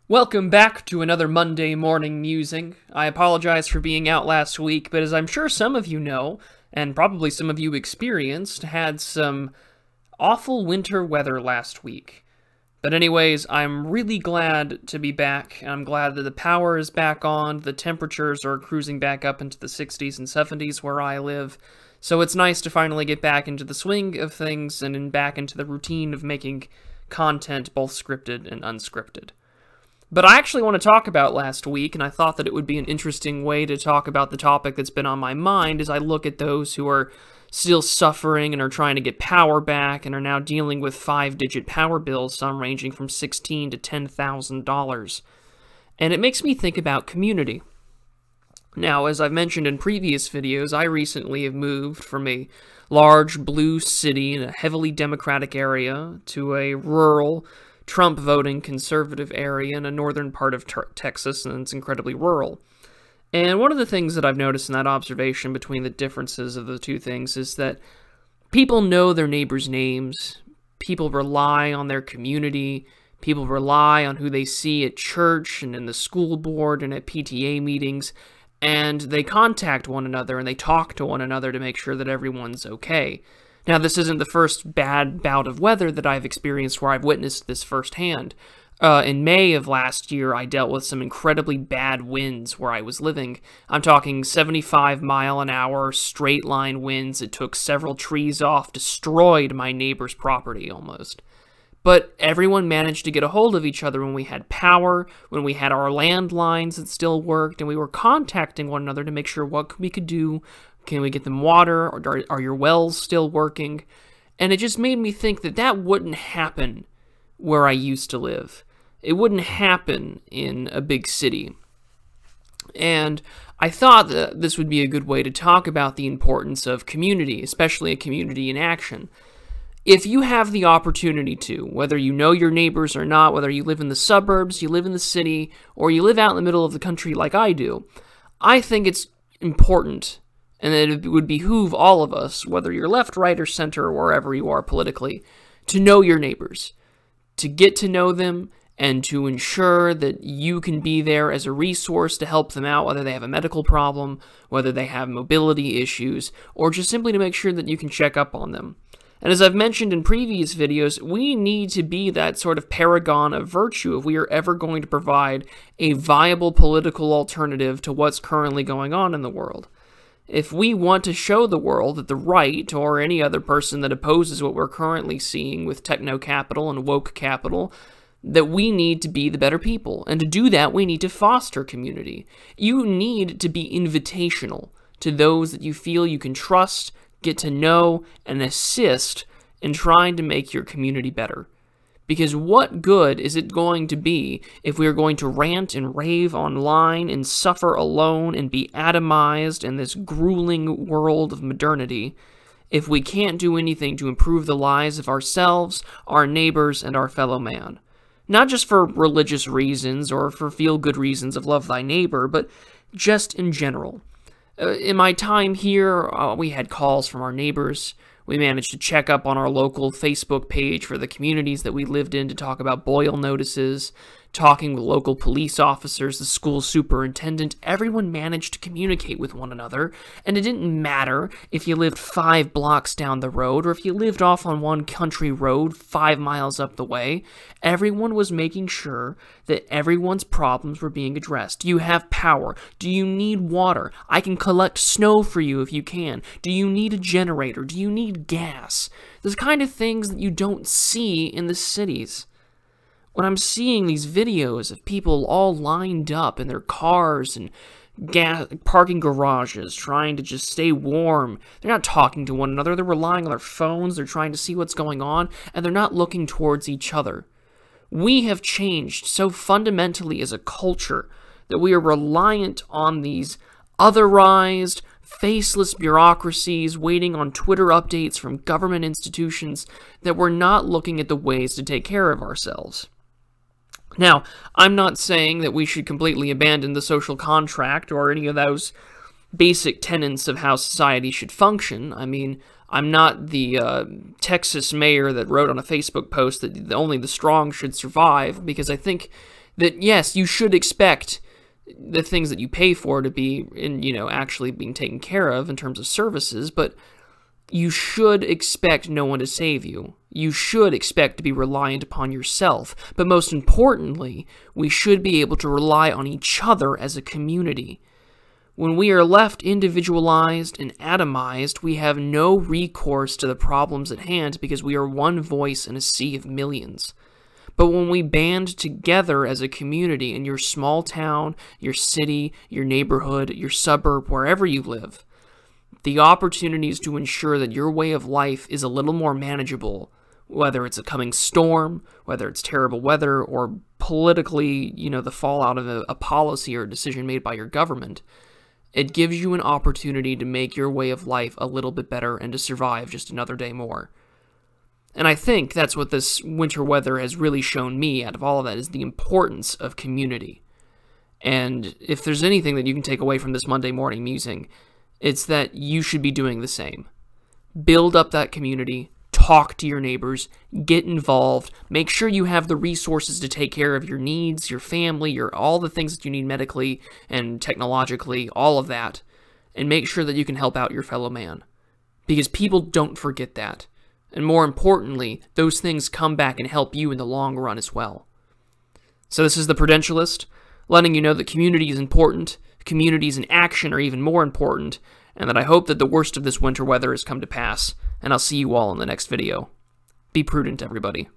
Welcome back to another Monday morning musing. I apologize for being out last week, but as I'm sure some of you know, and probably some of you experienced, had some awful winter weather last week. But anyways, I'm really glad to be back, and I'm glad that the power is back on, the temperatures are cruising back up into the 60s and 70s where I live, so it's nice to finally get back into the swing of things and back into the routine of making content both scripted and unscripted. But I actually want to talk about last week, and I thought that it would be an interesting way to talk about the topic that's been on my mind as I look at those who are still suffering and are trying to get power back and are now dealing with 5-digit power bills, some ranging from $16,000 to $10,000. And it makes me think about community. Now, as I've mentioned in previous videos, I recently have moved from a large blue city in a heavily Democratic area to a rural, Trump-voting conservative area in a northern part of Texas, and it's incredibly rural. And one of the things that I've noticed in that observation between the differences of the two things is that people know their neighbors' names, people rely on their community, people rely on who they see at church and in the school board and at PTA meetings, and they contact one another and they talk to one another to make sure that everyone's okay. Now, this isn't the first bad bout of weather that I've experienced where I've witnessed this firsthand. In May of last year, I dealt with some incredibly bad winds where I was living. I'm talking 75-mile-an-hour straight-line winds that took several trees off, destroyed my neighbor's property almost. But everyone managed to get a hold of each other when we had power, when we had our landlines that still worked, and we were contacting one another to make sure what we could do. Can we get them water? Or are your wells still working? And it just made me think that that wouldn't happen where I used to live. It wouldn't happen in a big city. And I thought that this would be a good way to talk about the importance of community, especially a community in action. If you have the opportunity to, whether you know your neighbors or not, whether you live in the suburbs, you live in the city, or you live out in the middle of the country like I do, I think it's important and that it would behoove all of us, whether you're left, right, or center, or wherever you are politically, to know your neighbors, to get to know them, and to ensure that you can be there as a resource to help them out, whether they have a medical problem, whether they have mobility issues, or just simply to make sure that you can check up on them. And as I've mentioned in previous videos, we need to be that sort of paragon of virtue if we are ever going to provide a viable political alternative to what's currently going on in the world. If we want to show the world that the right, or any other person that opposes what we're currently seeing with techno-capital and woke capital, that we need to be the better people. And to do that, we need to foster community. You need to be invitational to those that you feel you can trust, get to know, and assist in trying to make your community better. Because what good is it going to be if we are going to rant and rave online and suffer alone and be atomized in this grueling world of modernity if we can't do anything to improve the lives of ourselves, our neighbors, and our fellow man? Not just for religious reasons or for feel-good reasons of love thy neighbor, but just in general. In my time here, we had calls from our neighbors. We managed to check up on our local Facebook page for the communities that we lived in to talk about boil notices, talking with local police officers, the school superintendent. Everyone managed to communicate with one another, and it didn't matter if you lived 5 blocks down the road or if you lived off on one country road 5 miles up the way. Everyone was making sure that everyone's problems were being addressed. Do you have power? Do you need water? I can collect snow for you if you can. Do you need a generator? Do you need gas? Those kind of things that you don't see in the cities. When I'm seeing these videos of people all lined up in their cars and parking garages trying to just stay warm, they're not talking to one another, they're relying on their phones, they're trying to see what's going on, and they're not looking towards each other. We have changed so fundamentally as a culture that we are reliant on these otherized, faceless bureaucracies waiting on Twitter updates from government institutions that we're not looking at the ways to take care of ourselves. Now, I'm not saying that we should completely abandon the social contract or any of those basic tenets of how society should function. I mean, I'm not the Texas mayor that wrote on a Facebook post that only the strong should survive, because I think that yes, you should expect the things that you pay for to be, actually being taken care of in terms of services, but you should expect no one to save you. You should expect to be reliant upon yourself. But most importantly, we should be able to rely on each other as a community. When we are left individualized and atomized, we have no recourse to the problems at hand because we are one voice in a sea of millions. But when we band together as a community in your small town, your city, your neighborhood, your suburb, wherever you live, the opportunities to ensure that your way of life is a little more manageable, whether it's a coming storm, whether it's terrible weather, or politically, the fallout of a policy or a decision made by your government, it gives you an opportunity to make your way of life a little bit better and to survive just another day more. And I think that's what this winter weather has really shown me out of all of that, is the importance of community. And if there's anything that you can take away from this Monday morning musing, it's that you should be doing the same. Build up that community, talk to your neighbors, get involved, make sure you have the resources to take care of your needs, your family, all the things that you need medically and technologically, all of that, and make sure that you can help out your fellow man. Because people don't forget that. And more importantly, those things come back and help you in the long run as well. So this is the Prudentialist, letting you know that community is important, communities in action are even more important, and that I hope that the worst of this winter weather has come to pass, and I'll see you all in the next video. Be prudent, everybody.